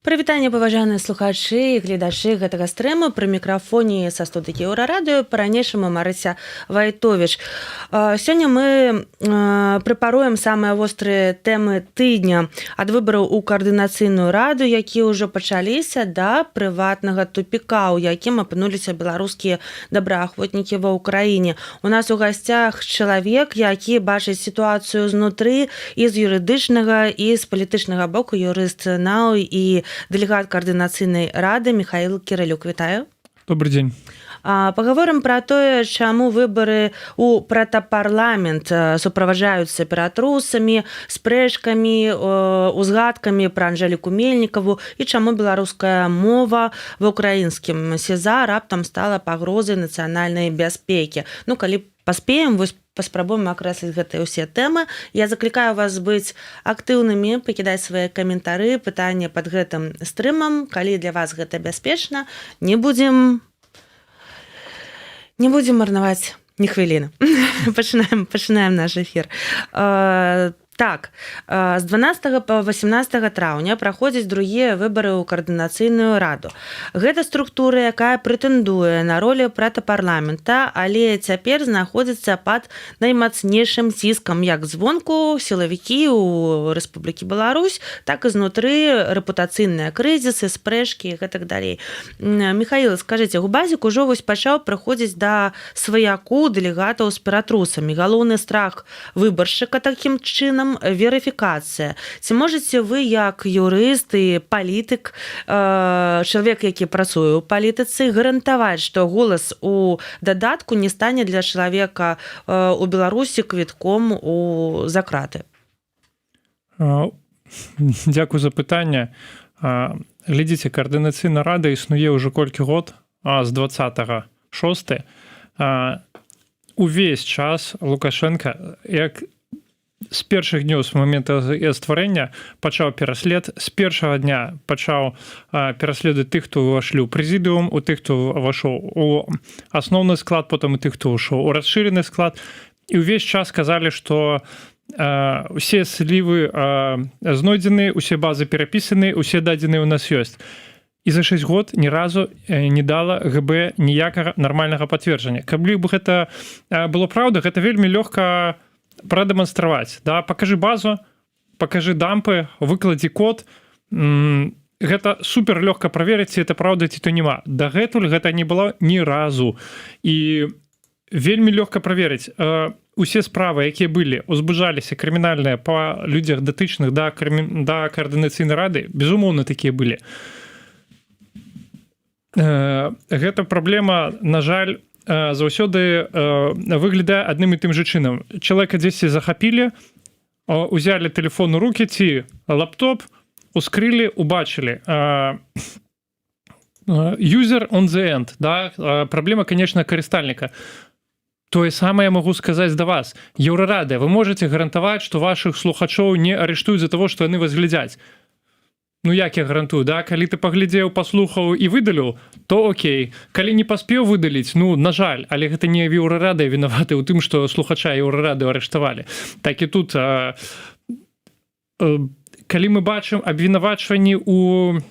Прывітанне, паважаныя слухачы і гледачы гэтага стрэму. Пры мікрафоне са студыі Еўрарадыё па-ранейшаму Марыся Вайтовіч. Сёння мы прэпаруем самыя вострыя тэмы тыдня ад выбараў у каардынацыйную раду, якія ўжо пачаліся, да прыватнага тупіка, у якім апынуліся беларускія добраахвотнікі ва ўкраіне. У нас у гасцях чалавек, які бачыць сітуацыю знутры і з юрыдычнага, і з палітычнага боку, юрыст НАУ і дэлегат координацыйнай рады Михаил Кірылюк. Вітаю. Добрый день. Паговорым пра тое, чаму выбары ў пратапарламент суправаджаюцца ператрусамі, спрэчкамі, узгадкамі пра Анжэліку Мельнікаву і чаму беларуская мова ва ўкраінскім СІЗА раптам стала пагрозай нацыянальнай бяспекі. Ну, калі паспеем, вось паспрабуем акрэсліць гэтыя ўсе тэмы. Я заклікаю вас быць актыўнымі, пакідаць свае каментары, пытанні пад гэтым стрымам. Калі для вас гэта бяспечна, не будзем марнаваць ні хвіліны. Пачынаем наш эфір. Так, з 12 па 18 траўня праходзяць другія выбары ў каардынацыйную раду. Гэта структура, якая прэтэндуе на ролю пратапарламента, але цяпер знаходзіцца пад наймацнейшым ціскам як звонку сілавікі ў Рэспублікі Беларусь, так і знутры рэпутацыйныя крызісы, спрэчкі і гэтак далей. Михаил, скажыце, Губазік ужо вось пачаў прыходзіць да сваяку дэлегатаў з ператрусамі. Галоўны страх выбаршчыка такім чынам верыфікацыя. Ці можаце вы, як юрыст і палітык, чалавек, які працуе ў палітыцы, гарантаваць, што голас у дадатку не стане для чалавека у Беларусі квітком за краты? Дзякую за пытанне. Глядзіце, каардынацыйная рада існуе ўжо колькі год, з 26. Увесь час Лукашенко, як з першых днёў з момента стварэння пачаў пераслед, з першага дня пачаў пераследаваць тых, хто ўвайшлі ў прэзідыум, у тых, хто ўвайшоў у асноўны склад, потым і тых, хто ўвайшоў у расшырены склад. І ўвесь час казалі, што усе слівы знойдзены, усе базы перапісаны, усе дадзеныя ў нас ёсць. І за 6 год ні разу не дала ГБ ніякага нармальнага пацверджання. Каб гэта было праўда, гэта вельмі лёгка прадэманстраваць. Да? Пакажы базу, пакажы дампы, выкладзі код. Гэта супер лёгка праверыць, ці это праўда, ці то няма. Дагэтуль гэта не было ні разу. І вельмі лёгка праверыць. Усе справы, якія былі, узбужаліся крымінальныя па людзях датычных да каардынацыйнай рады, безумоўна, такія былі. Гэта праблема, на жаль, заўсёды выглядае адным і тым жа чынам. Чалавека дзесьці захапілі, узялі тэлефон у рукі ці лаптоп, ускрылі, убачылі. User on the end. Да? Праблема, конечно, карыстальніка. Тое самае магу сказаць да вас. Еўрарада, вы можаце гарантаваць, што вашых слухачоў не арыштуюць за таго, што яны вас глядзяць. Ну, як я гарантую, да? Калі ты паглядзеў, паслухаў і выдаліў, то окей. Калі не паспеў выдаліць, ну, на жаль, але гэта не Еўрарада вінаваты ў тым, што слухача Еўрарады арыштавалі. Так і тут, калі мы бачым абвінавачванні ў...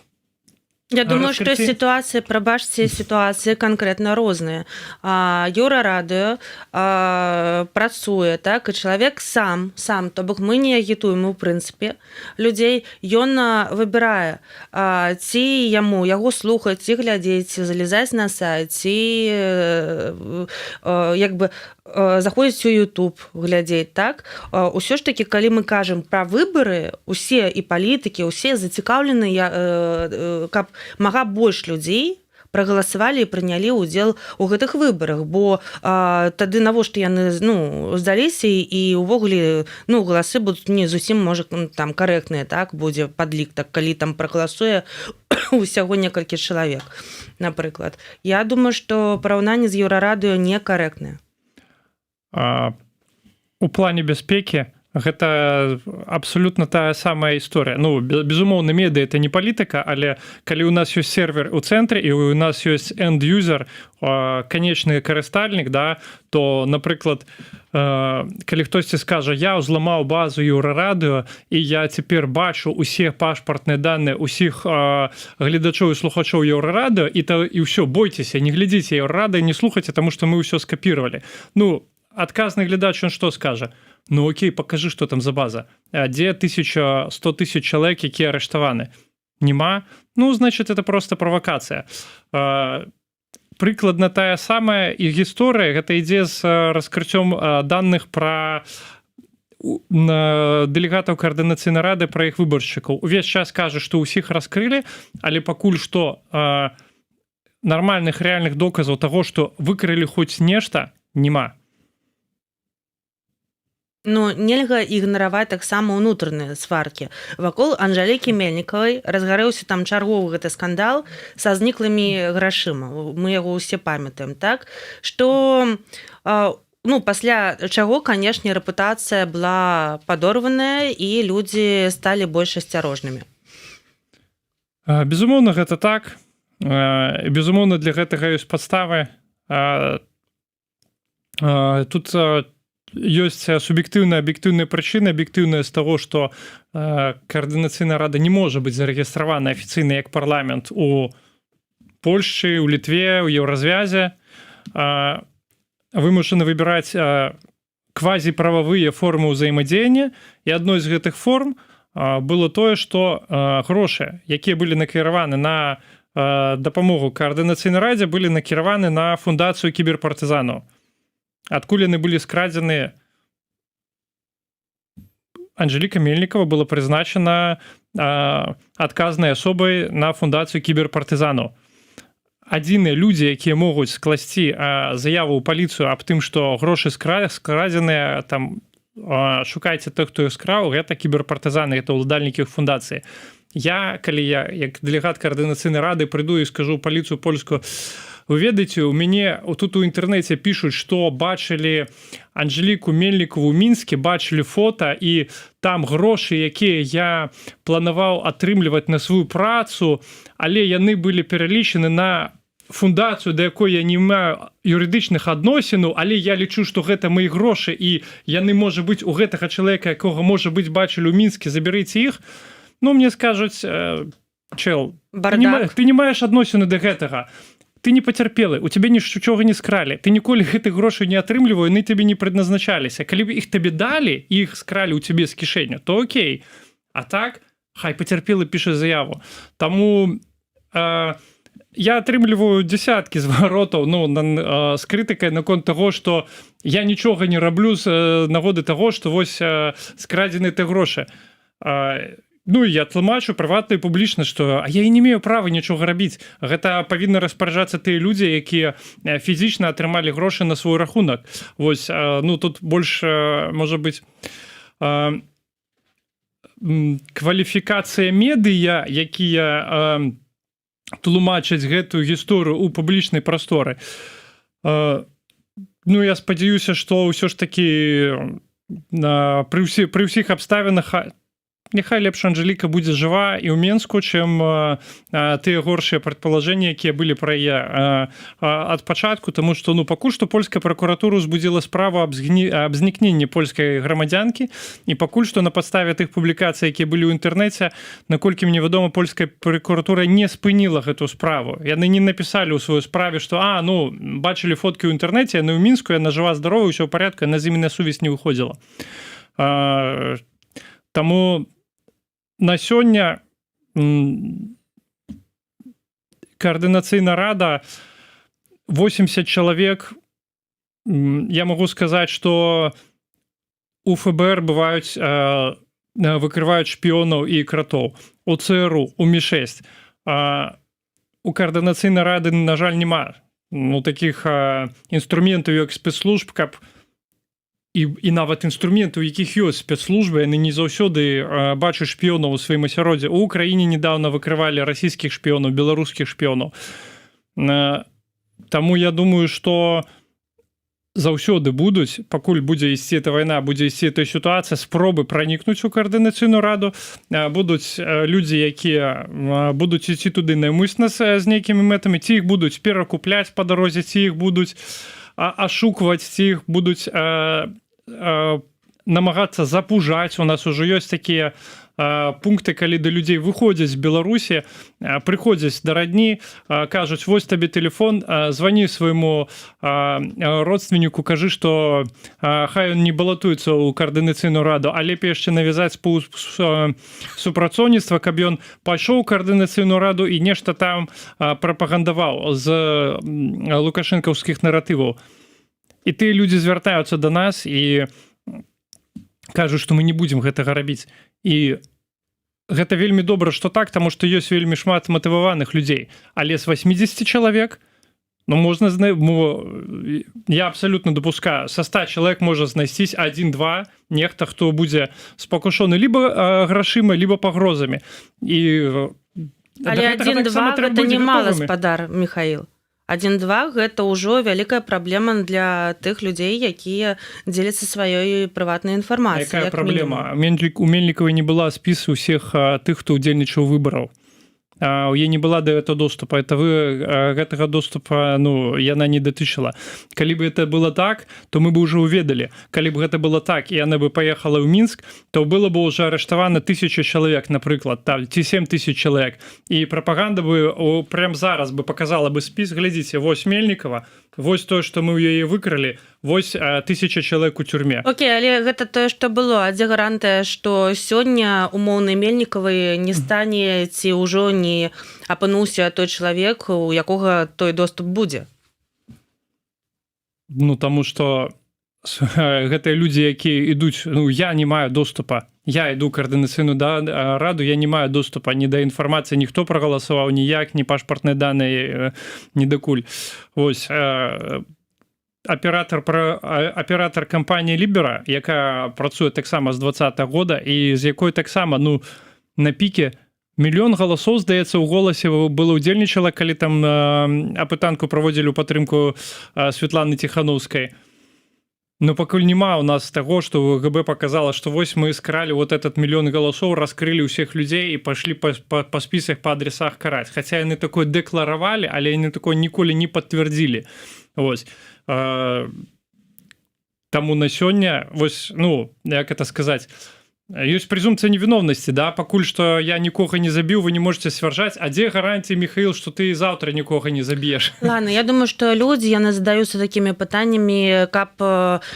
Я думаю, што сітуацыі, прабачце, сітуацыі канкрэтна розныя. Еўрарадыё працуе, так, і чалавек сам, то бок мы не агітуем, у прынцыпе, людзей, ён выбірае, ці яго слухаць, ці глядзець, ці залезаць на сайт, ці як бы заходзіць у YouTube, глядзець, так? Усё ж такі, калі мы кажам пра выбары, усе і палітыкі, усе зацікаўленыя, каб мага больш людзей прагаласавалі і прынялі ўдзел у гэтых выбарах, бо тады навошта яны здаліся і ўвогуле галасы будуць не зусім, можа, там карэктныя, так, будзе падлік, так, калі там прагаласуе усяго некалькі чалавек, напрыклад. Я думаю, што параўнанне з Еўрарадыё некарэктнае. У плане бяспекі Гэта абсолютно тая самая історыя. Ну, безумоўна, медыа это не палітыка, але калі у нас ёсць сервер у цэнтры і у нас ёсць энд-юзер, канечны карыстальнік, да, то, напрыклад, калі хтосьці скажа, я ўзламаў базу Еўрарадыё і я цяпер бачу усе пашпартныя даныя усіх гледачоў і слухачоў Еўрарадыё, і ўсё, бойцеся, не глядзіце Еўрарадыё, не слухайце, таму што мы ўсё скапіравалі. Ну, адказны глядач, ён што скажа? Ну окей, покажи, что там за база. Где 100 тысяч человек, які арыштаваны? Нема? Ну, значит, это просто провокация. Прыкладна тая самая і гісторыя, гэта ідзе з раскрыццём даных пра дэлегатаў каардынацыйнай рады, пра іх выбаршчыкаў. Увесь час кажа, што ўсіх раскрылі, але пакуль што нармальных рэальных доказаў таго, што выкрылі хоць нешта, няма. Ну, нельга ігнараваць таксама ўнутраныя сваркі. Вакол Анжэлікі Мельнікавай разгарэўся там чарговы гэты скандал са зніклымі грашыма. Мы яго ўсе памятаем, так? Што, ну, пасля чаго, канешне, рэпутацыя была падорваная і людзі сталі больш асцярожнымі. Безумоўна, гэта так. Безумоўна, для гэтага ёсць падставы. Тут ёсць суб'ектыўная, аб'ектыўная прычына, аб'ектыўная з таго, што каардынацыйная рада не можа быць зарэгістравана афіцыйна як парламент у Польшчы, у Літве, у Еўразвязе. Вымушаны выбіраць квазіправавыя формы ўзаемадзеяння, і адной з гэтых форм было тое, што грошы, якія былі накіраваны на дапамогу каардынацыйнай радзе, былі накіраваны на фундацыю кіберпартызанаў. Адкуль яны былі скрадзены? Анжэліка Мельнікава была прызначана адказнай асобай на фундацыю кіберпартызанаў. Адзіныя людзі, якія могуць скласці заяву ў паліцыю аб тым, што грошы скрадзеныя, там шукайце тых, хто іх скраў, гэта кіберпартызаны, гэта ўладальнікі фундацыі. Калі я, як дэлегат каардынацыйнай рады, прыйду і скажу ў паліцыю польскую: вы ведаеце, у мяне тут у інтэрнэце пішуць, што бачылі Анжэліку Мельнікаву ў Мінске, бачылі фота, і там грошы, якія я планаваў атрымліваць на сваю працу, але яны былі пералічаны на фундацыю, да якой я не маю юрыдычных адносінаў, але я лічу, што гэта мои грошы, і яны, можа быць, у гэтага чалавека, якога, можа быць, бачылі ў Мінске, забярыце іх. Ну, мне скажуць: чэл, ты не маеш адносіны да гэтага. Ты не пацярпелы, у цябе нічога не скралі, ты ніколі гэтых грошай не атрымліваў, яны табе не прыдназначаліся. Калі б іх табе далі, іх скралі ў цябе з кішэню, то окей. А так, хай пацярпелы піша заяву. Таму я атрымліваю дзясяткі зваротаў, ну, з крытыкай наконт таго, што я нічога не раблю з нагоды таго, што вось скрадзены ты грошы. Ну, я тлумачу прыватна і публічна, што я і не мею права нічога рабіць. Гэта павінны распараджацца тыя людзі, якія фізічна атрымалі грошы на свой рахунак. Вось, ну, тут больш, можа быць, кваліфікацыя медыя, якія тлумачаць гэтую гісторыю ў публічнай прасторы. Ну, я спадзяюся, што ўсё ж такі пры ўсіх абставінах няхай лепш Анжэліка будзе жыва і ў Менску, чым тыя горшыя прадпалажэнні, якія былі пра яе ад пачатку, таму што, ну, пакуль што польская пракуратура ўзбудзіла справу аб знікненні польскай грамадзянкі, і пакуль што на падставе тых публікацый, якія былі ў інтэрнэце, наколькі мне вядома, польская пракуратура не спыніла гэту справу. Яны не напісалі ў сваёй справе, што ну, бачылі фоткі ў інтэрнэце, яны ў Мінску, яна жыва, здорова, ўсё ў парадку, яна з імі на сувязь не выходзіла. Таму на сёння каардынацыйная рада 80 чалавек. Я магу сказаць, што у ФБР бываюць, выкрываюць шпіёнаў і кратоў. У ЦРУ, у Мі-6. У каардынацыйнай рады, на жаль, няма такіх інструментаў, як спецслужб, каб і нават інструменты, у якіх ёсць спецслужбы, яны не заўсёды бачаць шпіёнаў у сваім асяроддзі. У Украіне недавно выкрывалі расійскіх шпіёнаў, беларускіх шпіёнаў. Таму я думаю, што заўсёды будуць, пакуль будзе ісці эта вайна, будзе ісці эта сітуацыя, спробы пранікнуць у каардынацыйную раду, будуць людзі, якія будуць ісці туды наймысна з нейкімі мэтамі, ці іх будуць перакупляць па дарозе, ці іх будуць ашукваць, ці іх будуць намагацца запужаць. У нас ужо ёсць такія пункты, калі да людзей выходзяць з Беларусі, прыходзяць да радні, кажуць: вось табе телефон, звані свайму родственніку, кажы, што хай ён не балатуецца ў каардынацыйную раду, а лепей яшчэ навязаць супрацоўніцтва, каб ён пайшоў у каардынацыйную раду і нешта там прапагандаваў з лукашэнкаўскіх наратываў. І тыя людзі звяртаюцца да нас і кажуць, што мы не будзем гэтага рабіць. І гэта вельмі добра, што так, таму што ёсць вельмі шмат матываваных людзей. Але з 80 чалавек, можна я абсалютна дапускаю, са 100 чалавек можа знайсцісь 1-2 нехта, хто будзе спакушоны либо грашыма, либо пагрозамі. Але 1-2 гэта немало, спадар Михаил. 1-2 гэта ўжо вялікая праблема для тых людзей, якія дзеляцца сваёй прыватнай інфармацыяй. Якая праблема? У Мельнікавай не была спісу ўсіх тых, хто ўдзельнічаў выбараў. У яе не была да этого доступа. Гэтага доступа яна не датычыла. Калі бы это было так, то мы бы уже уведалі. Калі б гэта было так, і яна бы паехала ў Мінск, то было бы уже арыштавана 1000 чалавек, напрыклад, ці 7000 чалавек. І прапаганда бы прям зараз бы показала бы спіс. Глядзіце, вось Мельнікава, вось тое, што мы ў яе выкралі, вось 1000 чалавек у тюрьме. Окей, але гэта тое, што было. А дзе гарантыя, што сёння умоўнай Мельнікавай не стане, ці ўжо не апынуўся той чалавек, у якога той доступ будзе? Таму што гэтыя людзі, якія ідуць, я не маю доступа. Я іду каардынацыйную раду, я не маю доступа ні да інфармацыі, ніхто прагаласаваў ніяк, ні пашпартныя даныя, ні дакуль. Вось, аператар кампаніі Лібера, якая працуе таксама з 2020 года і з якой таксама, на піке 1 000 000 галасоў, здаецца, у голасе было ўдзельнічала, калі там апытанку праводзілі ў падтрымку Святланы Ціханаўскай. Но пакуль няма у нас таго, што ГБ показала, што вось мы скралі вот этот 1 000 000 галасоў, раскрылі ўсіх людзей і пайшлі па спісах, па адресах караць. Хаця яны такое дэкларавалі, але яны такое ніколі не пацвердзілі. Вось. Таму на сёння, вось, як это сказаць, ёсць прэзумпцыя невіновнасці, да? Пакуль што я нікога не забіў, вы не можете сцвярджаць, а дзе гарантыі, Михаил, што ты заўтра нікога не заб'еш? Ладно, я думаю, што людзі, яны задаюцца такімі пытаннямі, каб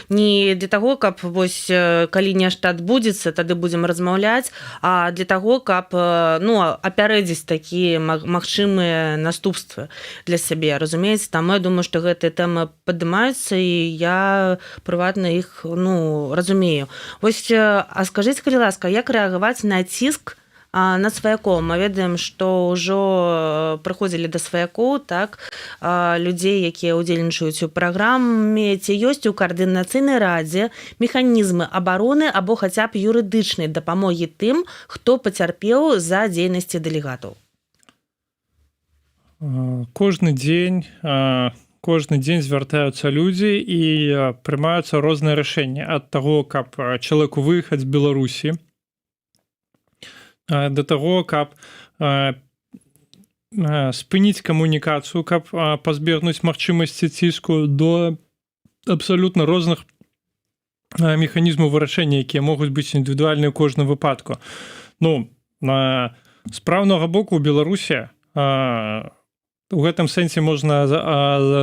не для таго, каб вось калі нешта адбудзецца, тады будзем размаўляць, а для таго, каб апярэдзіць такія магчымыя наступствы для сябе, разумееце? Таму я думаю, што гэтыя тэмы падымаюцца, і я прыватна іх разумею. Вось, а скажыце, калі ласка, як рэагаваць на ціск на сваякоў? Мы ведаем, што ўжо прыходзілі да сваякоў, так, людзей, якія ўдзельнічаюць у праграме. Ці ёсць у каардынацыйнай радзе механізмы абароны або хаця б юрыдычнай дапамогі тым, хто пацярпеў за дзейнасці дэлегатаў? Кожны дзень звяртаюцца людзі і прымаюцца розныя рашэнні ад таго, каб чалавеку выехаць з Беларусі, да таго, каб спыніць камунікацыю, каб пазбегнуць магчымасці ціску, до абсалютна розных механізмаў вырашэння, якія могуць быць індывідуальныя ў кожным выпадку. З праўнага боку ў Беларусі у гэтым сэнсе можна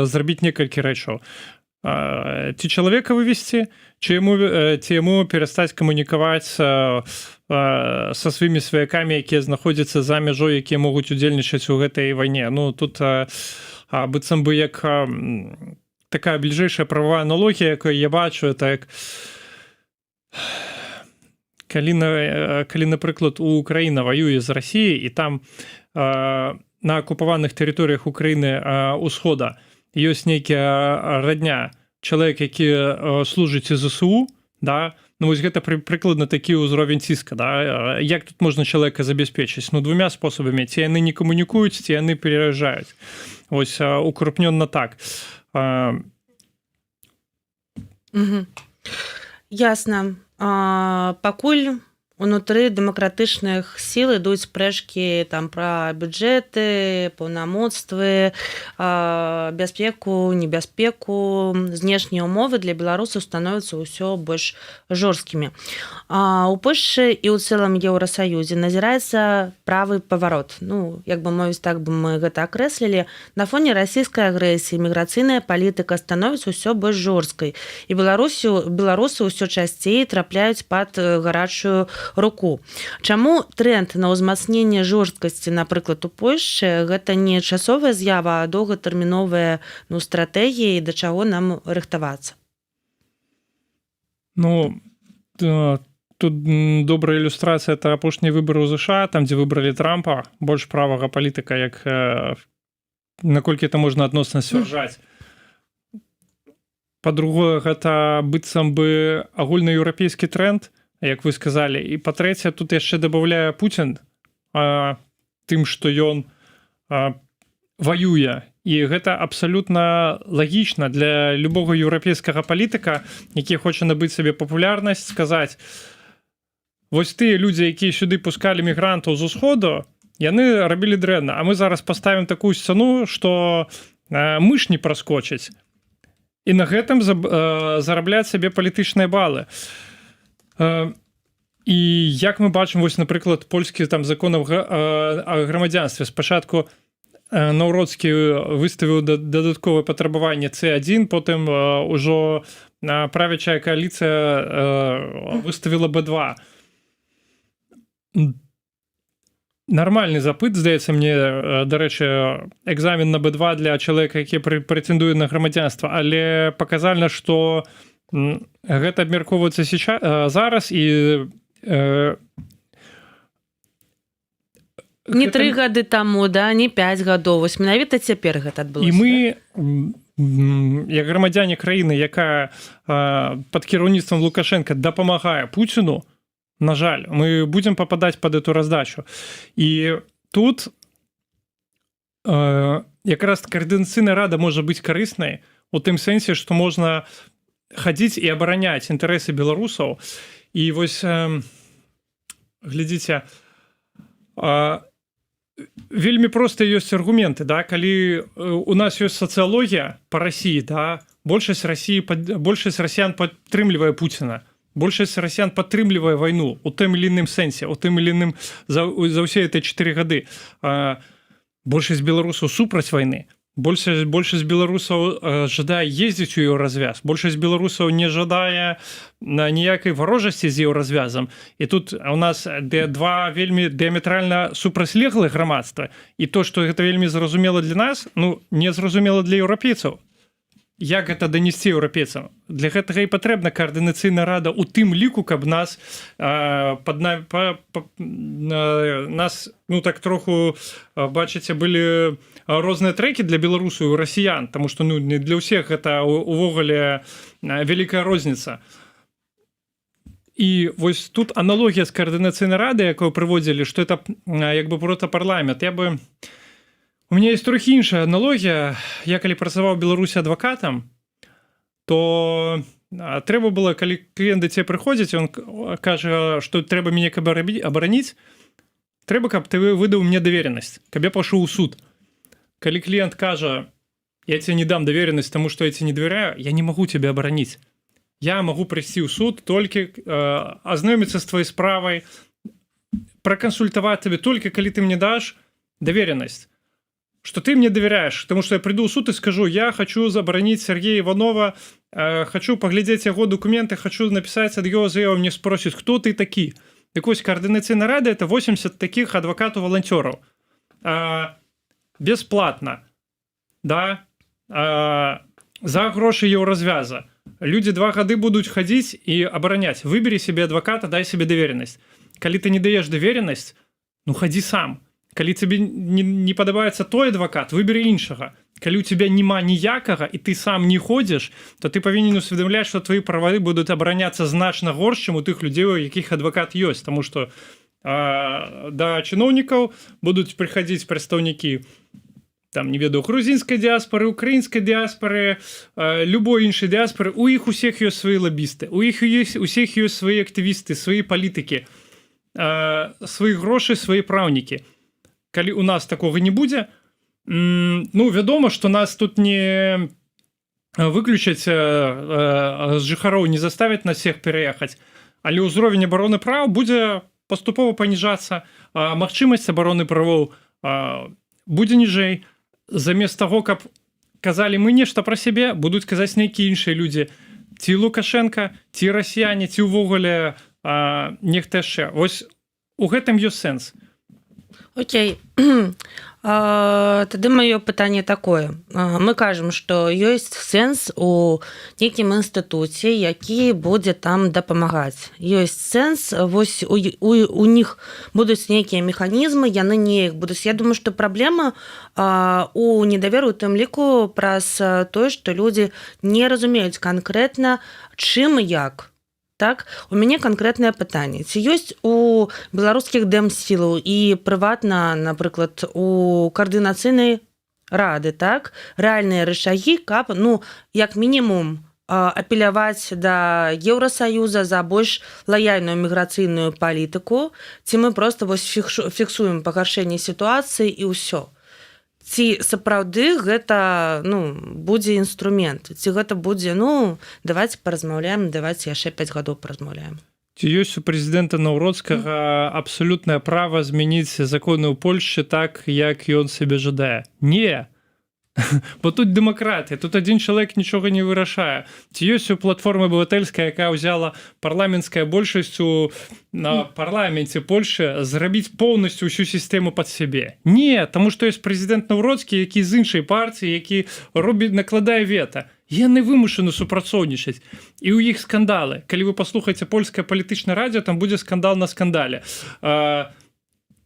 зрабіць некалькі рэчаў. Ці чалавека вывесці, ці яму перастаць камунікаваць са сваімі сваякамі, якія знаходзяцца за мяжой, якія могуць удзельнічаць у гэтай вайне. Тут быццам бы як такая бліжэйшая прававая аналогія, якую я бачу, это як калі, напрыклад, Украіна ваюе з Расіяй, і там на акупаваных тэрыторыях Украіны ўсхода ёсць нейкая радня, чалавек, які служыць ЗСУ, да? Вось гэта прыкладна такі ўзровень ціска, да? Як тут можна чалавека забяспечыць? Двумя спосабамі. Ці яны не камунікуюць, ці яны пераязджаюць. Вось укрупнённа так. Мгм. Ясно. Пакуль унутры дэмакратычных сіл ідуць спрэчкі там пра бюджэты, паўнамоцтвы, бяспеку, небяспеку. Знешнія ўмовы для беларусаў становяцца ўсё больш жорсткімі. У Польшчы і ў цэлым Еўрасаюзе назіраецца правы паварот. Ну, як бы мовіць, так бы мы гэта акрэслілі. На фоне расійскай агрэсіі міграцыйная палітыка становіцца ўсё больш жорсткай. І беларусы ўсё часцей трапляюць пад гарачую руку. Чаму тренд на ўзмацненне жорсткасці, напрыклад, у Польшчы, гэта не часовая з'ява, а доўгатэрміновая стратэгія, да чаго нам рыхтавацца? Ну, тут добрая ілюстрацыя — это апошнія выбары ў ЗША, там, дзе выбралі Трампа, больш правага палітыка, як наколькі это можна адносна сцвярджаць. Па-другое, гэта быццам бы агульнаеўрапейскі тренд, як вы сказалі. І па-трэцяе, тут яшчэ дабаўляе Пуцін тым, што ён ваюе. І гэта абсалютна лагічна для любога еўрапейскага палітыка, які хоча набыць сабе папулярнасць, сказаць: вось тыя людзі, якія сюды пускалі мігрантаў з усходу, яны рабілі дрэнна, а мы зараз паставім такую сцяну, што мыш не праскочыць. І на гэтым зарабляць сабе палітычныя балы. І як мы бачым, вось, напрыклад, польскі там закон о грамадзянстве. Спачатку Наўродскі выставіў дадатковае патрабаванне C1, потым ужо правячая кааліцыя выставіла B2. Нармальны запыт, здаецца мне, дарэчы, экзамен на B2 для чалавека, які прэтэндуе на грамадзянства, але паказальна, што гэта абмяркоўваецца зараз, і не 3 гады таму, да, не 5 гадоў, вось менавіта цяпер гэта адбылося. І мы, як грамадзяне краіны, якая пад кіраўніцтвам Лукашенка дапамагае Пуціну, на жаль, мы будзем пападаць пад эту раздачу. І тут якраз каардынацыйная рада можа быць карыснай у тым сэнсе, што можна хадзіць і абараняць інтарэсы беларусаў. І вось, глядзіце, вельмі проста ёсць аргументы, да? Калі у нас ёсць сацыялогія па Расіі, да? большасць расіян падтрымлівае Пуціна, большасць расіян падтрымлівае вайну у тым или іным сэнсе, у тым или іным за ўсе эти 4 гады. Большасць беларусаў супраць вайны. Большасць беларусаў жадае ездзіць у еўразвяз. Большасць беларусаў не жадае ніякай варожасці з еўразвязам. І тут у нас два вельмі дыаметральна супрацьлеглых грамадства. І то, што гэта вельмі зразумела для нас, ну, не зразумела для еўрапейцаў. Як гэта данесці еўрапейцам? Для гэтага і патрэбна каардынацыйная рада у тым ліку, каб нас ну так троху, бачыце, былі розныя трэкі для беларусаў і расіян, таму што ну не для ўсіх гэта увогуле вялікая розніца. І вось тут аналогія з каардынацыйнай рады, якую прыводзілі, што это як бы проста парламент. У меня есть трохі іншая аналогія. Я калі працаваў у Беларусі адвакатам, то трэба было, калі кліент да цябе прыходзіць, он кажа, што трэба мяне каб абараніць, трэба, каб ты выдаў мне даверенасць, каб я пашоў у суд. Калі кліент кажа: я тебе не дам даверенасць, таму што я тебе не давяряю, я не магу тебе абараніць. Я магу прыйсці ў суд толькі азнаёміцца з твоей справай, пракансультаваць тебе толькі, калі ты мне даш даверенасць, что ты мне доверяешь, потому что я приду в суд и скажу: я хочу забараніць Сергея Иванова, хочу поглядеть его документы, хочу написать от его заяву, мне спросят, кто ты такі. Так вось, координаційная рада — это 80 таких адвокатов-волонтеров. Бесплатно. Да? За гроши еўразвяза. Люди 2 гады будут ходить и оборонять. Выбери себе адвоката, дай себе доверенность. Калі ты не даешь доверенность, ну ходи сам. Калі тебе не падабаецца той адвакат, выбери іншага. Калі у тебя няма ніякага і ты сам не ходзіш, то ты павінен усведамляць, што твои правы будуць абараняцца значна горш, чым у тых людзей, у якіх адвакат ёсць, таму што да чыноўнікаў будуць прыходзіць прадстаўнікі там, не ведаю, грузінскай дыаспоры, украінскай дыаспоры, любой іншай дыаспоры, у іх усіх ёсць свае лабісты, у іх усіх ёсць свае актывісты, свае палітыкі, свае грошы, свае праўнікі. Калі у нас такога не будзе, ну, вядома, што нас тут не выключаць з жыхароў, не заставяць нас всех пераехаць, але ўзровень абароны праў будзе паступова паніжацца, магчымасць абароны правоў будзе ніжэй. Замест таго, каб казалі мы нешта пра сябе, будуць казаць нейкія іншыя людзі. Ці Лукашенка, ці расіяне, ці ўвогуле нехта яшчэ. Вось у гэтым ёсць сэнс. Окей. Тады маё пытанне такое. Мы кажам, што ёсць сэнс у нейкім інстытуце, які будзе там дапамагаць. Ёсць сэнс, вось у них будуць нейкія механізмы, яны неяк будуць. Я думаю, што праблема у недаверу у тым ліку праз тое, што людзі не разумеюць канкрэтна, чым і як. Так, у мяне канкрэтнае пытанне. Ці ёсць у беларускіх дэмсілаў і прыватна, напрыклад, у каардынацыйнай рады, так, рэальныя рычагі, каб, ну, як мінімум, апеляваць да Еўрасаюза за больш лаяльную міграцыйную палітыку, ці мы проста вось фіксуем пагаршэнне сітуацыі і ўсё. Ці сапраўды гэта, ну, будзе інструмент, ці гэта будзе, ну, давайте паразмаўляем, давайте яшчэ 5 гадоў паразмаўляем. Ці ёсць у прэзідэнта Наўроцкага абсалютнае права змяніць законы ў Польшчы так, як ён сабе жадае? Не! Бо тут дэмакратыя, тут адзін чалавек нічога не вырашае. Ці ёсць у платформы абыватэльская, якая ўзяла парламенцкая большасць на парламенце Польшчы зрабіць поўнасцю ўсю сістэму пад сябе? Не, таму што ёсць прэзідэнт Наўроцкі, які з іншай партыі, які накладае вета. Яны вымушаны супрацоўнічаць. І ў іх скандалы. Калі вы паслухаеце польскае палітычнае радыё, там будзе скандал на скандале.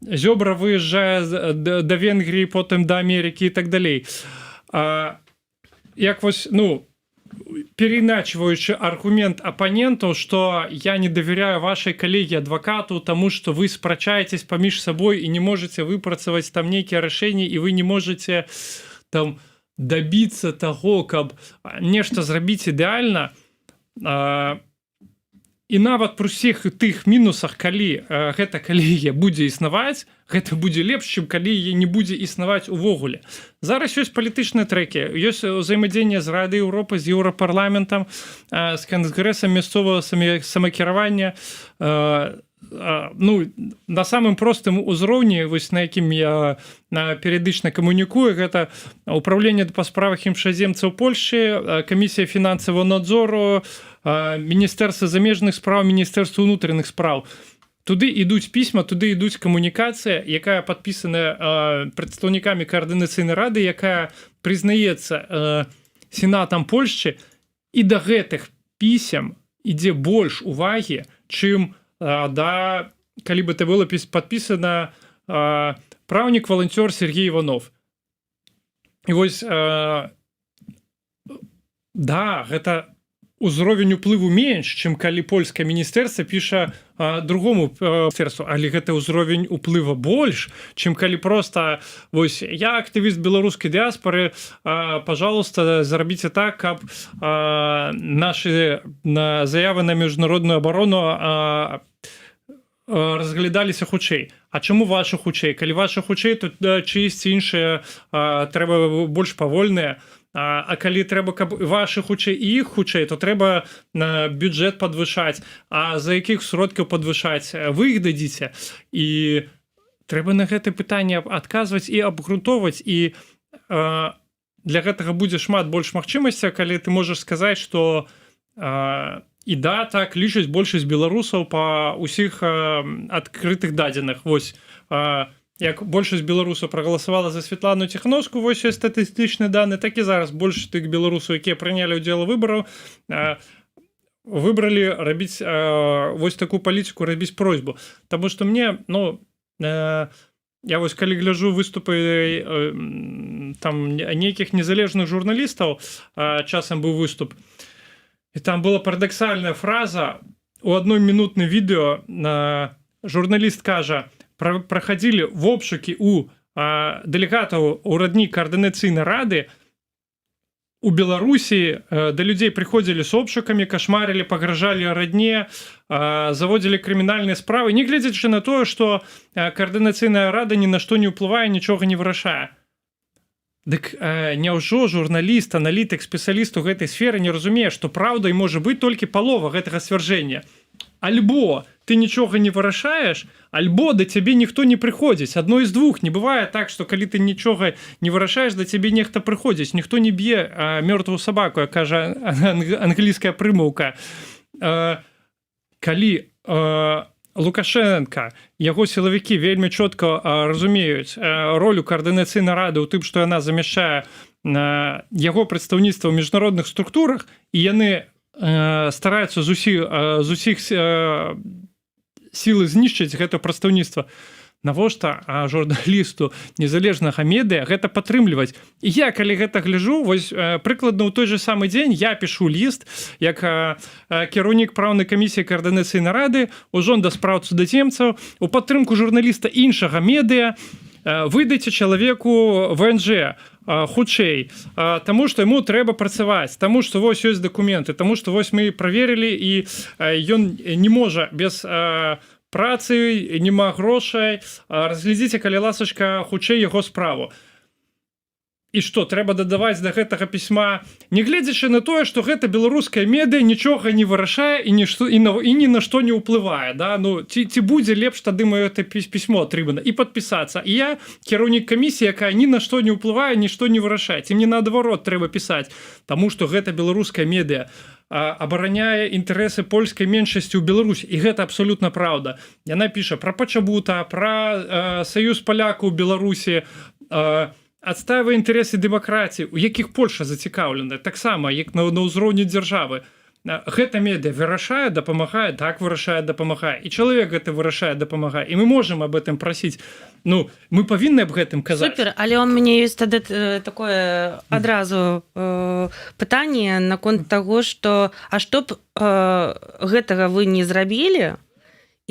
Зёбра выязджае да Венгрыі, потым да Амерыкі і так далей. Як вось, ну, переначваючы аргумент апанентаў, што я не давяряю вашай калегі адвакату, таму што вы спрачаецесь паміж сабой і не можаце выпрацаваць там нейкія рашэнні, і вы не можаце там дабіцца таго, каб нешта зрабіць ідэальна. І нават пры ўсіх тых мінусах, калі гэта калегія будзе існаваць, гэта будзе лепш, чым калі яе не будзе існаваць увогуле. Зараз ёсць палітычныя трэкі, ёсць ўзаемадзеянне з Рады Еўропы, з Еўрапарламентам, з кангрэсам мясцовага самакіравання. Ну, на самым простым узроўні, вось на якім я перыядычна камунікую, гэта ўпраўленне па справах імшаземцаў Польшчы, камісія фінансавага надзору, Міністэрства замежных спраў, Міністэрства ўнутраных спраў. Туды ідуць пісьма, туды ідуць камунікацыя, якая падпісаная прадстаўнікамі каардынацыйнай рады, якая прызнаецца сенатам Польшчы, і да гэтых пісем ідзе больш увагі, чым да, калі бы это было падпісана праўнік-валанцёр Сергей Іванов. І вось, да, гэта узровень уплыву менш, чым калі польскае міністэрства піша другому міністэрству, але гэта ўзровень уплыва больш, чым калі проста вось я актывіст беларускай дыаспоры, пожалуйста, зрабіце так, каб нашы заявы на міжнародную абарону разглядаліся хутчэй. А чаму ваша хутчэй? Калі ваша хутчэй, то чыйсьці іншыя трэба больш павольныя. А калі трэба, каб вашы хутчэй і іх хутчэй, то трэба бюджэт падвышаць. А за якіх сродкаў падвышаць? Вы іх дадзіце. І трэба на гэта пытанне адказваць і абгрунтоўваць. І для гэтага будзе шмат больш магчымасцяў, калі ты можаш сказаць, што і да, так, лічаць большасць беларусаў па ўсіх адкрытых дадзеных. Вось, як большасць беларусаў прагаласавала за Святлану Ціхановскую, вось ёсць статыстычныя даныя, так і зараз больш тых беларусаў, якія прынялі ўдзел у выбараў, выбралі рабіць вось такую палітыку, рабіць просьбу. Таму што мне, ну, я вось калі гляджу выступы там нейкіх незалежных журналістаў, часам быў выступ, і там была парадаксальная фраза, у адной мінутным відэо журналіст кажа, праходили в обшукі у дэлегатаў у радні каардынацыйнай рады у Беларусі да людзей прыходзілі з обшукамі, кашмарылі, пагражалі радне, заводзілі крымінальныя справы, не гледзячы на тое, што каардынацыйная рада ні на што не ўплывае, нічога не вырашае. Дык няўжо журналіст, аналітык, спецыяліст у гэтай сферы не разумее, што праўдай можа быць толькі палова гэтага сцвярджэння. Альбо ты нічога не вырашаеш, альбо да цябе ніхто не прыходзіць. Адно з двух. Не бывае так, што калі ты нічога не вырашаеш, да цябе нехта прыходзіць. Ніхто не б'е мёртвую сабаку, як кажа англійская прымаўка. Калі Лукашенко, яго сілавікі вельмі чётка разумеюць ролю каардынацыйнай рады ў тым, што яна замяшчае яго прадстаўніцтва ў міжнародных структурах, і яны стараюцца з усіх сілы знішчыць гэта прадстаўніцтва. Навошта журналісту незалежнага медыа гэта падтрымліваць? І я, калі гэта гляджу, вось прыкладна ў той же самы дзень я пішу ліст, як кіраўнік праўнай камісіі каардынацыйнай рады у жонда спраў цудаземцаў у падтрымку журналіста іншага медыа, выдайце чалавеку ВНЖ хутчэй, таму што яму трэба працаваць, таму што вось ёсць дакументы, таму што вось мы праверылі, і ён не можа без працы, няма грошай, разглядзіце, калі ласачка, хутчэй яго справу. І што, трэба дадаваць да гэтага пісьма, не гледзячы на тое, што гэта беларуская медыа нічога не вырашае і ні на што не ўплывае. Да? Ну, ці будзе лепш тады маё пісьмо атрымана і падпісацца. І я кіраўнік камісіі, якая ні на што не ўплывае, нішто не вырашае. Ці мне наадварот трэба пісаць, таму што гэта беларуская медыа абараняе інтарэсы польскай меншасці ў Беларусі. І гэта абсалютна праўда. Яна піша пра Пачабута, пра саюз палякаў у Беларусі, адстаивае інтарэсы дэмакратіі, у якіх Польша зацікаўлена, таксама, як на ўзроўні дзяржавы. Гэта медыа вырашае, дапамагае, так вырашае, дапамагае. І чалавек гэта вырашае, дапамагае. І мы можам аб гэтым прасіць. Ну, мы павінны аб гэтым казаць. Супер, але у мяне ёсць тады такое адразу пытанне наконт таго, што што б гэтага вы не зрабілі,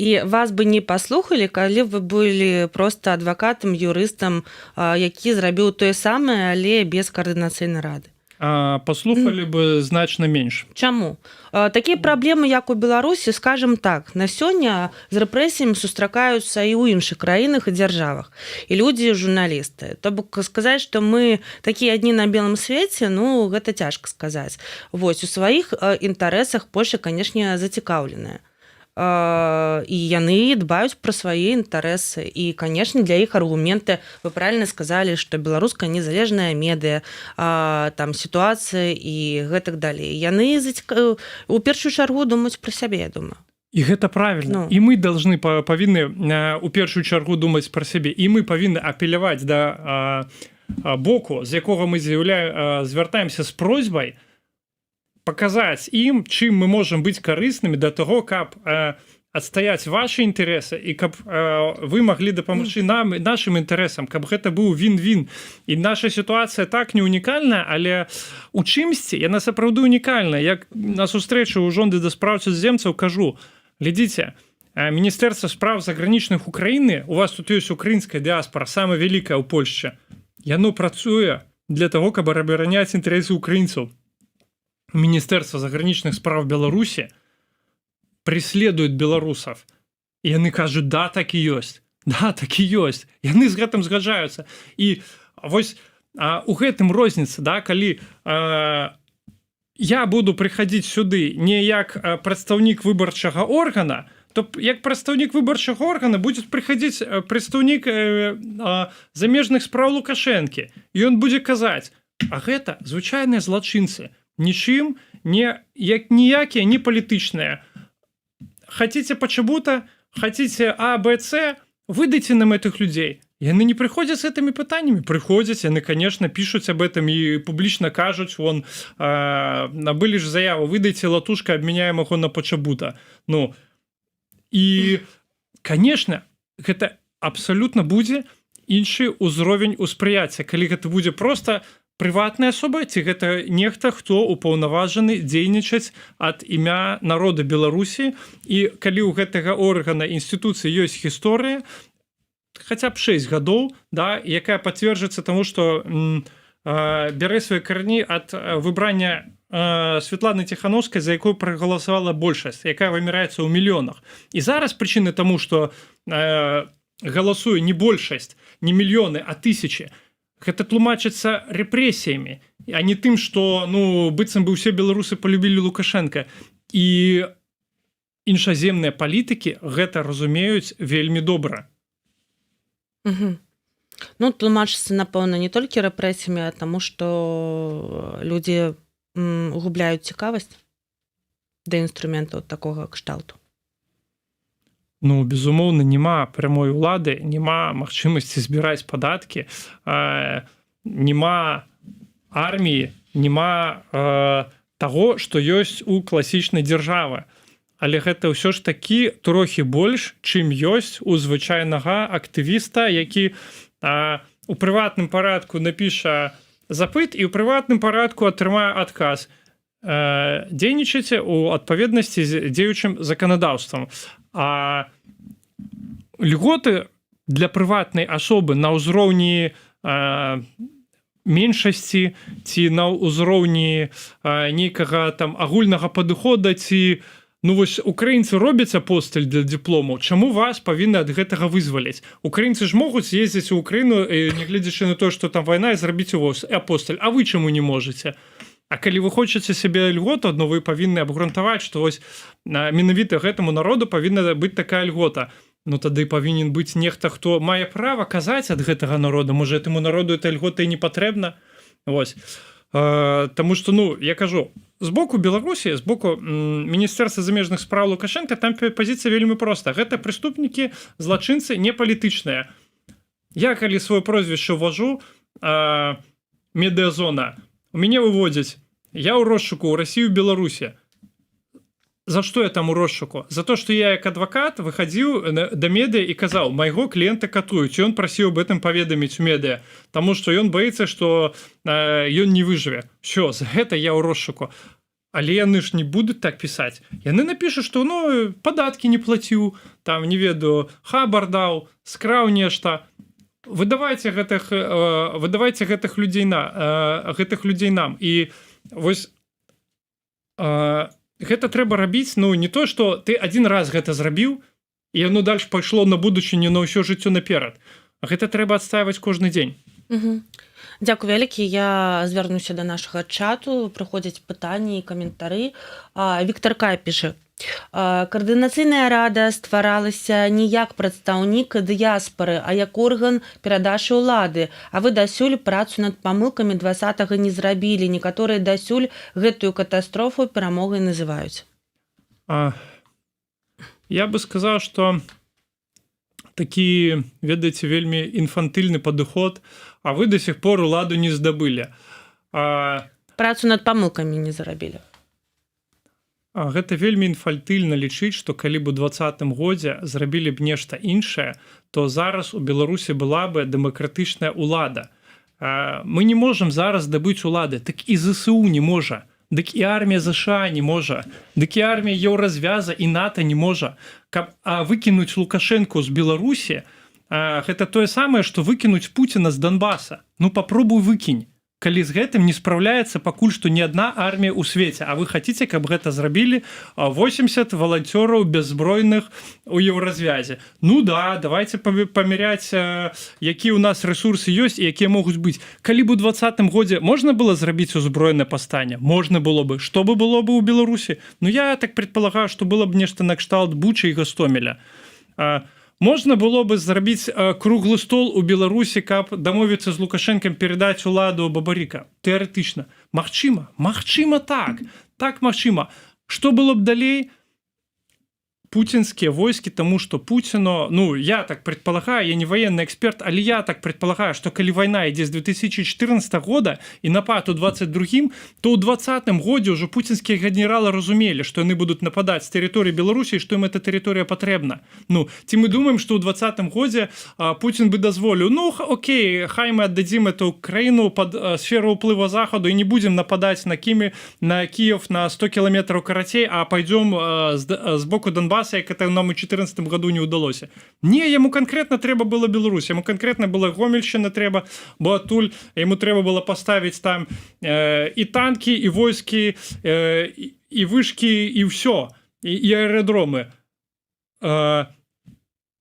і вас бы не паслухалі, калі вы былі проста адвакатам, юрыстам, які зрабіў тое самае, але без каардынацыйнай рады. Паслухалі бы значна менш. Чаму? Такія праблемы, як у Беларусі, скажем так, на сёння з рэпрэсіямі сустракаюцца і ў іншых краінах і дзяржавах. І людзі, журналісты. То бок сказаць, што мы такія адні на белым свеце, ну, гэта цяжка сказаць. Вось, у сваіх інтарэсах Польша, канешне, зацікаўленая. І яны дбаюць пра свае інтарэсы. І, канешне, для іх аргументы, вы правільна сказалі, што беларуская незалежная медыа, там сітуацыя і гэтак далей. Яны у першую чаргу думаюць пра сябе, я думаю. І гэта правільна. І мы павінны у першую чаргу думаць пра сябе. І мы павінны апеляваць да боку, з якога мы звяртаемся з просьбай, паказаць ім, чым мы можам быць карыснымі да таго, каб адстаяць вашы інтарэсы і каб вы маглі дапамагчы нам, нашым інтарэсам, каб гэта быў він-він. І наша сітуацыя так не унікальная, але у чымсьці яна сапраўды унікальная. Як на сустрэчу ў жонды да спраў цудаземцаў кажу, глядзіце, Міністэрства справ загранічных Украіны, у вас тут ёсць украінская дыаспара, самая вялікая ў Польшчы. Яно працуе для таго, каб абараняць інтарэсы украінцаў. Министерство заграничных справ Беларуси преследует белорусов. И они кажут, да, так и есть. Да, так и есть. И они с гэтым згаджаются. И вось у гэтым розница, да, калі я буду приходить сюды не як прадстаўнік выбарчага органа, то як прадстаўнік выбарчага органа будет приходить прадстаўнік замежных справ Лукашэнкі. И он будет казаць, а гэта звычайныя злачынцы. Нічым, ніякія, не палітычныя. Хотите Пачабута, хотите А, Б, С, выдайте нам этих людей. Яны не прыходзяць з гэтымі пытаннямі? Прыходзяць, яны, конечно, пишуць об этом і публічна кажуць, вон, набылі ж заяву, выдайте латушка, абмяняем яго на Пачабута. Ну, і, конечно, гэта абсалютна будзе іншы ўзровень успрыяцця, калі гэта будзе просто прыватная асоба, ці гэта нехта, хто упаўнаважаны дзейнічаць ад імя народа Беларусі, і калі ў гэтага органа інстытуцыі ёсць гісторыя, хаця б 6 гадоў, да, якая пацверджыцца таму, што бярэ свае карні ад выбрання Святланы Ціхановскай, за якую прагаласавала большасць, якая вымяраецца ў мільёнах. І зараз прычыны таму, што галасуе не большасць, не мільёны, а тысячы. Гэта тлумачыцца рэпрэсіямі, а не тым, што быццам бы ўсе беларусы полюбілі Лукашенка. І іншаземныя палітыкі гэта разумеюць вельмі добра. Тлумачыцца, напэўна, не толькі рэпрэсіямі, а таму, што людзі губляюць цікавасць да інструментаў такога кшталту. Безумоўна, няма прамой улады, няма магчымасці збіраць падаткі, няма арміі, няма таго, што ёсць у класічнай дзяржавы. Але гэта ўсё ж такі трохі больш, чым ёсць у звычайнага актывіста, які у прыватным парадку напіша запыт і ў прыватным парадку атрымае адказ. Дзейнічайце ў адпаведнасці з дзеючым заканадаўствам. А льготы для прыватнай асобы на ўзроўні меншасці ці на ўзроўні нейкага там агульнага падыхода ці вось украінцы робяць апосталь для дыпломаў, чаму вас павінны ад гэтага вызваліць? Украінцы ж могуць ездзіць у Украіну, нягледзячы на тое, што там вайна, і зрабіць у вас апосталь, а вы чаму не можаце? А калі вы хочаце сябе льготу, вы павінны абгрунтаваць, што вось менавіта гэтаму народу павінна быць такая льгота. Тады павінен быць нехта, хто мае права казаць ад гэтага народа. Можа, этому народу эта льгота і не патрэбна. Вось. Таму што, я кажу, з боку Беларусі, з боку Міністэрства замежных спраў Лукашенка, там пазіцыя вельмі проста. Гэта прыступнікі, злачынцы не палітычныя. Я, калі сваё прозвішча ўважу, медыазона, у мяне выводзяць, я ў розшуку ў Расію, Беларусі. За што я там у розшуку? За то, што я як адвакат выхадзіў да медыа і казаў, майго кліента катуюць, і ён прасіў об этом паведаміць у медыа, таму што ён баіцца, што ён не выжыве. Всё, за гэта я ў розшуку. Але яны ж не будуць так пісаць. Яны напішуць, што падаткі не плаціў, там, не ведаю, хабар даў, скраў нешта. Выдавайце гэтых людзей нам. І вось гэта трэба рабіць, не то, што ты адзін раз гэта зрабіў, і яно дальш пайшло на будучыню на ўсё жыццё наперад. Гэта трэба адстаиваць кожны дзень. Дзякуй вялікі. Я звярнуся да нашага чату, прыходзяць пытанні і каментары. Віктор Кай піша: каардынацыйная рада стваралася не як прадстаўнік дыяспары, а як орган перадачы ўлады. А вы дасюль працу над памылкамі 20-го не зрабілі. Некаторыя дасюль гэтую катастрофу перамогай называюць. Я бы сказаў, што такі, ведаеце, вельмі інфантыльны падыход, а вы до сих пор уладу не здабылі. Працу над памылкамі не зарабілі. Гэта вельмі інфантыльна лічыць, што калі б у 20-м годзе зрабілі б нешта іншае, то зараз у Беларусі была бы дэмакратычная ўлада. Мы не можам зараз здабыць улады, так і ЗСУ не можа, дык і армія ЗША не можа, дык і армія Еўразвяза і НАТО не можа. Каб выкінуць Лукашэнку з Беларусі, гэта тое самае, што выкінуць Пуціна з Донбаса. Папробуй выкінь. Калі з гэтым не спраўляецца пакуль што ні адна армія ў свеце, а вы хаціце, каб гэта зрабілі 80 валанцёраў бяззбройных у Еўразвязе. Давайте памяряць, якія ў нас рэсурсы ёсць і якія могуць быць. Калі б у 20-м годзе можна было зрабіць узброенае паўстанне? Можна было бы. Што бы было бы ў Беларусі? Я так предполагаю, што было б нешта накшталт Бучы і Гастомеля. Можна было бы зрабіць круглы стол у Беларусі, каб дамовіцца з Лукашэнкам перадаць уладу Бабарыка. Тэарэтычна. Магчыма так. Так магчыма. Што было б далей? Путинские войски, тому что Путину, я так предполагаю, я не военный эксперт, але я так предполагаю, что коли война идет с 2014 года и напад у 22-м, то у 20-м году уже путинские генералы разумели, что они будут нападать с территории Беларуси, и что им эта территория потребна. Ці мы думаем, что у 20-м году Путин бы дозволил, окей, хай мы отдадим эту Украину под сферу уплыва Заходу и не будем нападать на Киев на 100 километров коротей, а пойдем с боку Донбасса Донбасса, як это нам у 2014 году не ўдалося. Не, яму канкрэтна трэба было Беларусь, яму канкрэтна была Гомельшчына трэба, бо адтуль яму трэба было паставіць там і танкі, і войскі, і вышкі, і ўсё, і аэрадромы.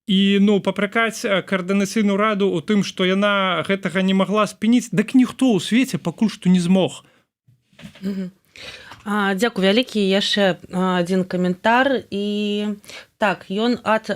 І папракаць каардынацыйную раду у тым, што яна гэтага не магла спыніць, дык ніхто ў свеце пакуль што не змог. Дзякую вялікі, яшчэ адзін каментар і так, ён ад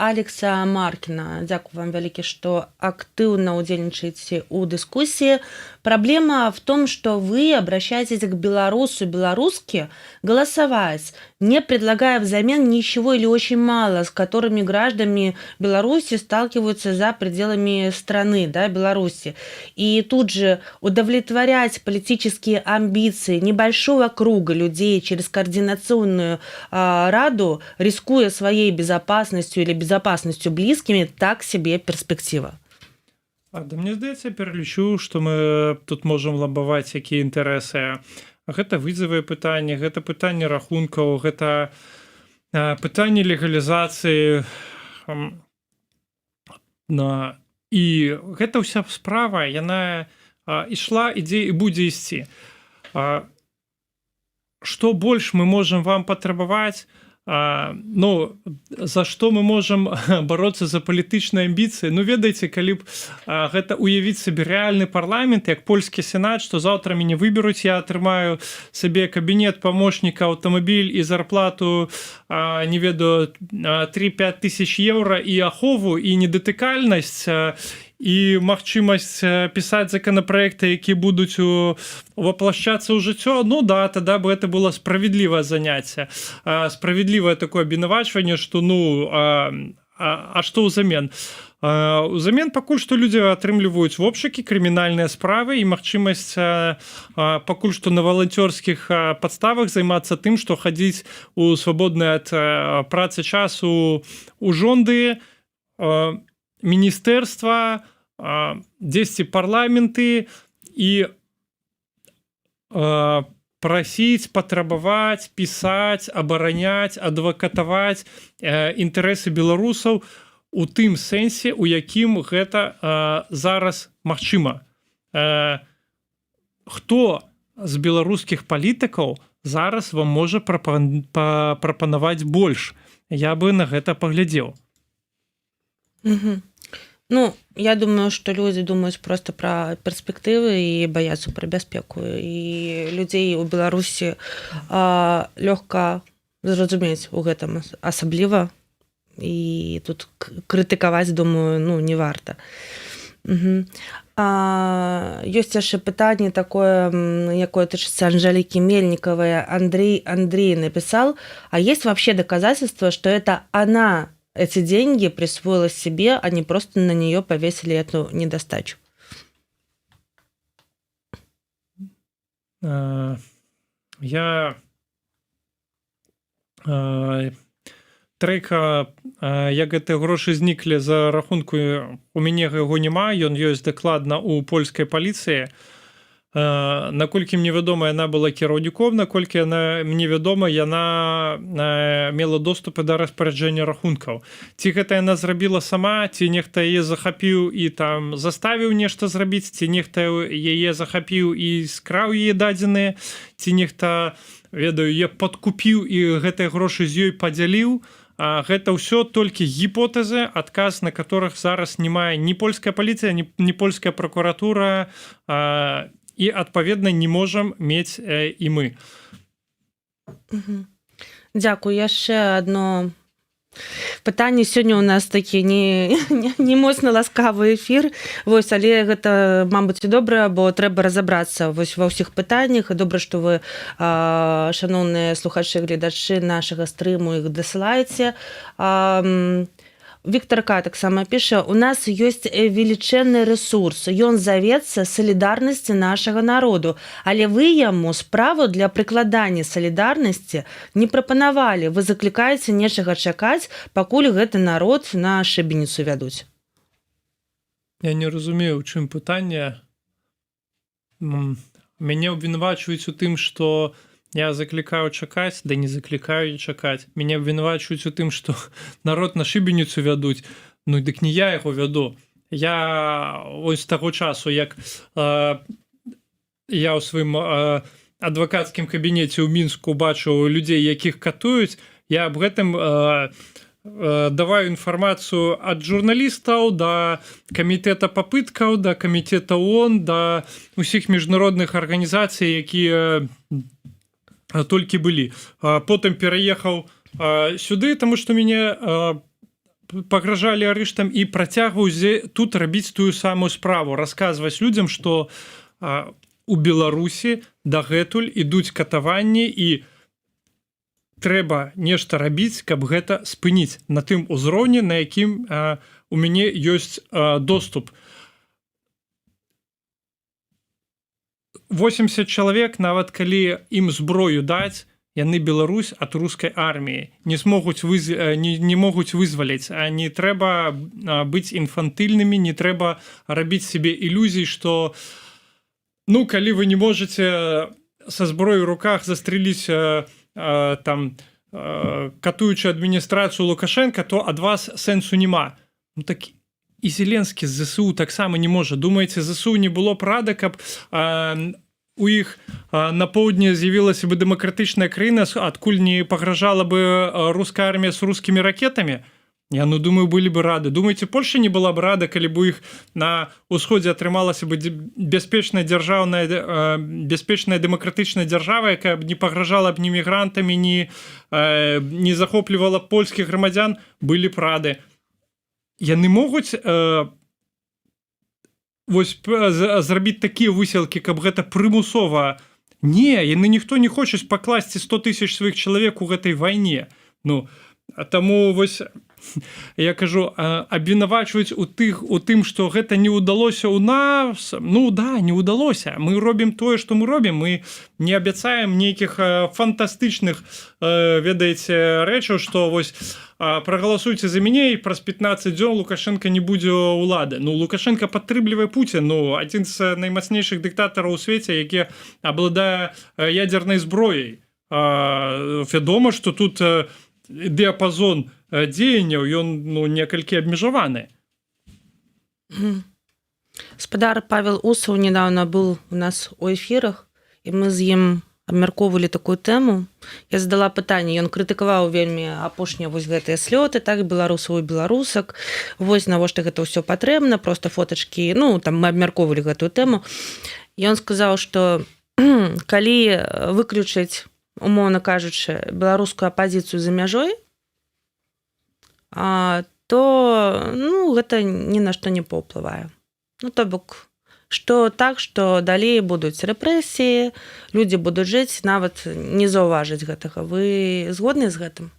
Алекса Маркіна. Дзякую вам вялікі, што актыўна удзельнічаеце ў дыскуссии. Проблема в том, что вы обращаетесь к белорусу, белорусски голосовать, не предлагая взамен ничего или очень мало, с которыми граждане Беларуси сталкиваются за пределами страны, да, Беларуси. И тут же удовлетворять политические амбиции небольшого круга людей через координационную раду, рискуя своей безопасностью или безопасностью близкими, так себе перспектива. Да мне здаецца, пералічу, што мы тут можам ламбаваць якія інтарэсы. Гэта вызавыя пытанні, гэта пытанне рахункаў, гэта пытанне легалізацыі. І гэта ўся справа, яна ішла, ідзе і будзе ісці. Што больш мы можам вам патрабаваць, за што мы можам бароцца за палітычныя амбіцыі? Ведаеце, калі б гэта уявіць сабе рэальны парламент, як польскі сенат, што заўтра мяне выберуць, я атрымаю сабе кабінет памочніка, аўтамабіль і зарплату, не ведаю, 3-5 тысяч еўра і ахову, і недатыкальнасць, і магчымасць пісаць законапраекты, які будуць воплощацца ў жыццё, да, тада бы это было справедлівае заняцце, справедлівае такое абвінавачванне, што што ўзамен? Узамен пакуль што людзі атрымліваюць вопшукі, крымінальныя справы і магчымасць пакуль што на валанцёрскіх падставах займацца тым, што хадзіць у свабодны ад працы часу у жонды, міністэрства, дзесьці парламенты і прасіць, патрабаваць, пісаць, абараняць, адвакатаваць інтарэсы беларусаў у тым сэнсе, у якім гэта зараз магчыма. Хто з беларускіх палітыкаў зараз вам можа прапанаваць больш? Я бы на гэта паглядзеў. Я думаю, что люди думают просто про перспективы и боятся про бяспеку. И людей у Беларусі лёгка зразумець у гэтым асабліва. І тут крытыкаваць, думаю, не варта. Ёсць яшчэ пытанне такое, якое тычыцца Анжелікі Мельнікавай. Андрей написал: а есть вообще доказательства, что это она эти деньги присвоила себе, а не просто на нее повесили эту недостачу? Трэйка, як гэтыя грошы зніклі за рахунку, у мяне яго няма, ён ёсць дакладна ў польскай паліцыі. Наколькі мне вядома, яна была кіраўніком, наколькі мне вядома, яна мела доступы да распараджэння рахункаў. Ці гэта яна зрабіла сама, ці нехта яе захапіў і там заставіў нешта зрабіць, ці нехта яе захапіў і скраў яе дадзеныя, ці нехта, ведаю, яе падкупіў і гэтыя грошы з ёй падзяліў. Гэта ўсё толькі гіпотэзы, адказ на которых зараз не мае ні польская паліцыя, ні польская пракуратура, і, адпаведна, не можам мець і мы. Дзякую. Яшчэ адно пытанне. Сёння ў нас такі не моцна ласкавы эфір, але гэта, мабыць, і добра, бо трэба разабрацца ва ўсіх пытаннях. Добра, што вы, шаноўныя слухачы, гледачы нашага стрыму, іх дасылаеце. Віктор К. таксама піша: у нас ёсць велічэнны рэсурс, ён завецца салідарнасці нашага народу, але вы яму справу для прыкладання салідарнасці не прапанавалі. Вы заклікаеце нечага чакаць, пакуль гэты народ на шыбеніцу вядуць. Я не разумею, у чым пытанне. Мяне абвінавачваюць у тым, што Я заклікаю чакаць, да не заклікаю чакаць. Мяне абвінавачваюць у тым, што народ на шыбеніцу вядуць. Ну, дык не я яго вяду. Я ось з таго часу, як я ў сваім адвакацкім кабінеце ў Мінску бачыў людзей, якіх катуюць, я аб гэтым даваю інфармацыю ад журналістаў да камітэта папыткаў, да камітэта ООН, да ўсіх міжнародных арганізацый, якія толькі былі. Потым пераехаў сюды, таму што мяне пагражалі арыштам і працягваю тут рабіць тую самую справу, расказваць людзям, што у Беларусі дагэтуль ідуць катаванні і трэба нешта рабіць, каб гэта спыніць на тым узроўні, на якім у мяне ёсць доступ. 80 чалавек, нават калі ім зброю даць, яны Беларусь ад рускай арміі не могуць вызваліць. Не трэба быць інфантыльнымі, не трэба рабіць сябе ілюзій, што ну, калі вы не можаце са зброёй у руках застрэліць там катуючую адміністрацыю Лукашенка, то ад вас сэнсу няма. Ну так і Зеленскі з ЗСУ таксама не можа. Думаеце, ЗСУ не было б рада, каб у іх на поўдні з'явілася бы дэмакратычная краіна, адкуль не пагражала бы руская армія з рускімі ракетамі? Я, ну, думаю, былі бы рады. Думаеце, Польша не была б рада, калі б у іх на ўсходзе атрымалася бы бяспечная дэмакратычная дзяржава, якая б не пагражала б ні мігрантамі, не захоплівала б польскіх грамадзян, былі б рады. Яны могуць зрабіць такія высілкі, каб гэта прымусова. Не, яны ніхто не хочуць пакласці 100 000 сваіх чалавек у гэтай вайне. Ну, таму вось я кажу, абвінавачваюць у тым, што гэта не ўдалося ў нас. Ну да, не ўдалося. Мы робім тое, што мы робім. Мы не абяцаем нейкіх фантастычных, ведаеце, рэчаў, што вось прагаласуйце за мяне і праз 15 дзён Лукашенко не будзе ўлады. Ну, Лукашенко падтрымлівае Пуцін, ну, адзін з наймацнейшых дыктатараў у свеце, які абладае ядзернай зброяй. Вядома, што тут дыяпазон дзеянняў, ён, ну, некалькі абмежаваны. Спадар Павел Усаў недавно быў у нас у эфірах, і мы з ім абмяркоўвалі такую тэму. Я задала пытанне, ён крытыкаваў вельмі апошнія вось гэтыя слёты, так, беларусаў і беларусак. Вось навошта гэта ўсё патрэбна, проста фотачкі, ну, там мы абмяркоўвалі гэтую тэму. І ён сказаў, што калі выключыць, умоўна кажучы, беларускую апазіцыю за мяжой, то, ну, гэта ні на што не паўплывае. Ну, то бок, што так, што далей будуць рэпрэсіі, людзі будуць жыць, нават не заўважыць гэтага. Вы згодны з гэтым?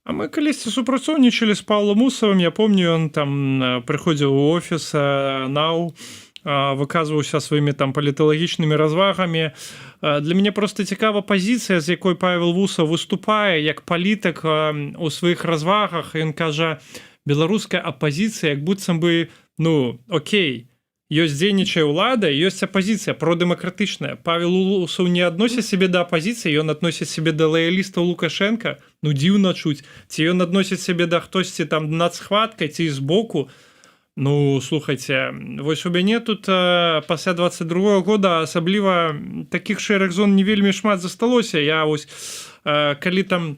А мы калісьці супрацоўнічалі з Паўлам Усавым. Я помню, ён там прыходзіў у офіс НАУ, выказваўся сваімі там паліталагічнымі развагамі. Для мяне проста цікава пазіцыя, з якой Павел Усаў выступае як палітык у сваіх развагах. Ён кажа, беларуская апазіцыя, як быццам бы, ну, окей, ёсць дзейнічае ўлада, ёсць апазіцыя продэмакратычная. Павел Усаў не адносіць сябе да апазіцыі, ён адносіць сябе да лаялістаў Лукашенка. Ну, дзіўна чуць. Ці ён адносіць сябе да хтосьці там над схваткай, ці збоку. Ну, слухайце, вось у мяне тут пасля 22-го года асабліва такіх шэрых зон не вельмі шмат засталося. Я вось, калі там,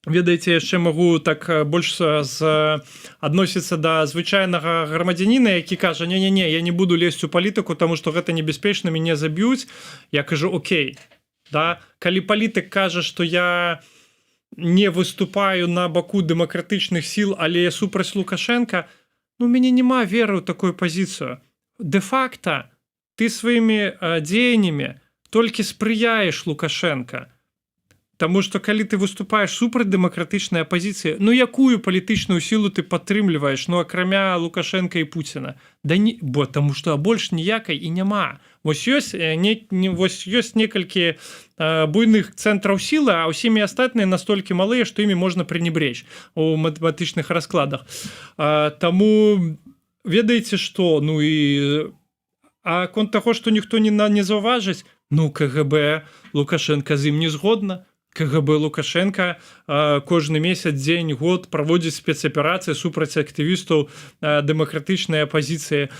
ведаеце, яшчэ магу так больш адносіцца да звычайнага грамадзяніна, які кажа, не-не-не, я не буду лезть у палітыку, таму што гэта небяспечна, мяне заб'юць. Я кажу, окей. Да? Калі палітык кажа, што я не выступаю на баку дэмакратычных сіл, але я супраць Лукашенка, ну, у мяне няма веры ў такую пазіцыю. Дэ-факта ты сваімі дзеяннямі толькі спрыяеш Лукашенка. Таму што калі ты выступаеш супраць дэмакратычнай апазіцыі, ну, якую палітычную сілу ты падтрымліваеш, ну, акрамя Лукашенка і Пуціна? Да не, бо таму што больш ніякай і няма. Вось ёсць некалькі буйных цэнтраў сілы, а ўсімі астатныя настолькі малыя, што імі можна пренебречь у матэматычных раскладах. Таму ведаеце што, ну і конт таго, што ніхто не заўважыць, Ну, КГБ Лукашенко з ім не згодна. КГБ Лукашенко кожны месяц, дзень, год праводзіць спецаперацыі супраць актывістаў дэмакратычнай апазіцыі,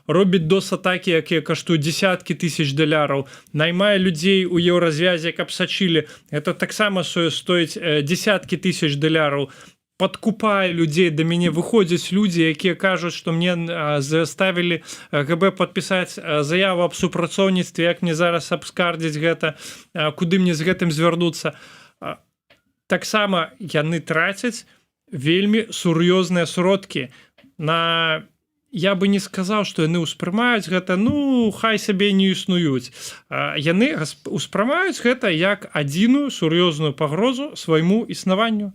робіць дос-атакі, якія каштуюць дзесяткі тысяч даляраў, наймае людзей у еўразвязе, каб сачылі. Это таксама стоіць дзесяткі тысяч даляраў. Подкупае людзей, да мяне выходзяць людзі, якія кажуць, што мне заставілі КГБ падпісаць заяву аб супрацоўніцтве, як мне зараз абскардзіць гэта, куды мне з гэтым звярнуцца. Таксама яны трацяць вельмі сур'ёзныя сродкі на... Я бы не сказаў, што яны ўспрымаюць гэта, ну, хай сабе не існуюць. Яны ўспрымаюць гэта як адзіную сур'ёзную пагрозу свайму існаванню.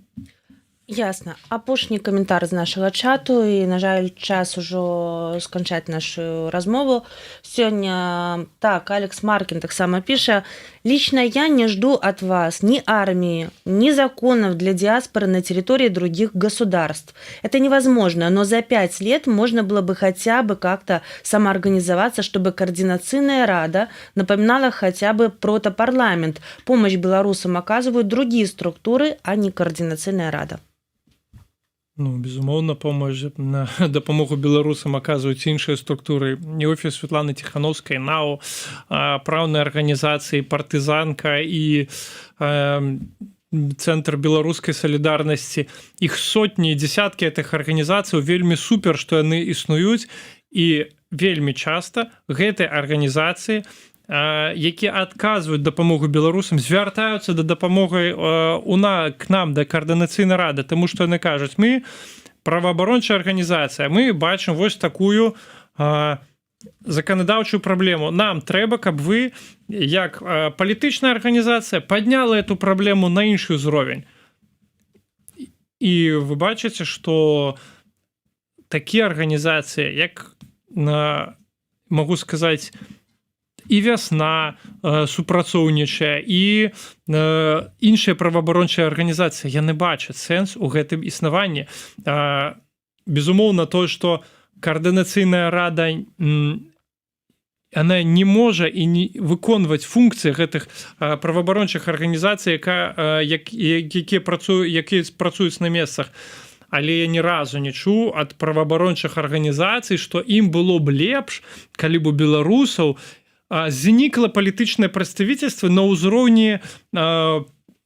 Ясна. Апошні каментар з нашага чату, і, на жаль, час ужо сканчаць нашу размову. Сёння, так, Алекс Маркин таксама піша: «Лично я не жду от вас ни армии, ни законов для диаспоры на территории других государств. Это невозможно, но за 5 лет можно было бы хотя бы как-то самоорганизоваться, чтобы Координационная Рада напоминала хотя бы протопарламент. Помощь белорусам оказывают другие структуры, а не Координационная Рада». Ну, безумоўна, на дапамогу беларусам аказваюць іншыя структуры. І офіс Светланы Тихановскай, НАО, праўныя арганізацыі, партызанка і Цэнтр беларускай салідарнасці. Іх сотні і дзесяткі гэтых арганізацый, вельмі супер, што яны існуюць, і вельмі часта гэтыя арганізацыі, якія адказваюць дапамогу беларусам, звяртаюцца да дапамогай к нам, да Координацыйнай Рады, таму што яны кажуць: мы праваабарончая арганізацыя, мы бачым вось такую заканадаўчую праблему. Нам трэба, каб вы, як палітычная арганізацыя, падняла эту праблему на іншы ўзровень. І вы бачыце, што такія арганізацыі, як, магу сказаць, і «Вясна» супрацоўнічае, і іншыя праваабарончыя арганізацыі, яны бачаць сэнс у гэтым існаванні. Безумоўна, тое, што Координацыйная Рада она не можа і не выконваць функцыі гэтых праваабарончых арганізацый, якія працуюць на месцах. Але я ні разу не чуў ад праваабарончых арганізацый, што ім было б лепш, калі б у беларусаў знікла палітычнае прадстаўніцтва на ўзроўні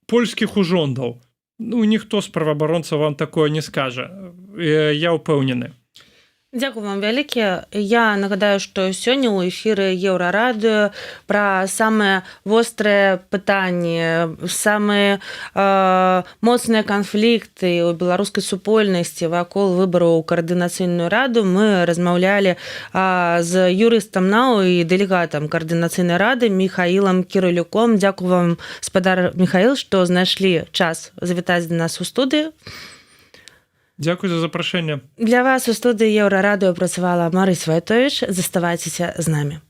польскіх ужондаў. Ну, ніхто з праваабаронцаў вам такое не скажа. Я ўпэўнены. Дзякую вам вялікі. Я нагадаю, што сёння ў эфіры Еўрарадыё пра самыя вострыя пытанні, самыя моцныя канфлікты ў беларускай супольнасці вакол выбараў у Координацыйную Раду мы размаўлялі з юрыстам НАО і дэлегатам Координацыйнай Рады Михаілам Кірылюком. Дзякую вам, спадар Михаіл, што знайшлі час завітаць да нас у студыю. Дзякуй за запрашэнне. Для вас у студыі Еўрарадыё працавала Марыся Вайтовіч. Заставайцеся з намі.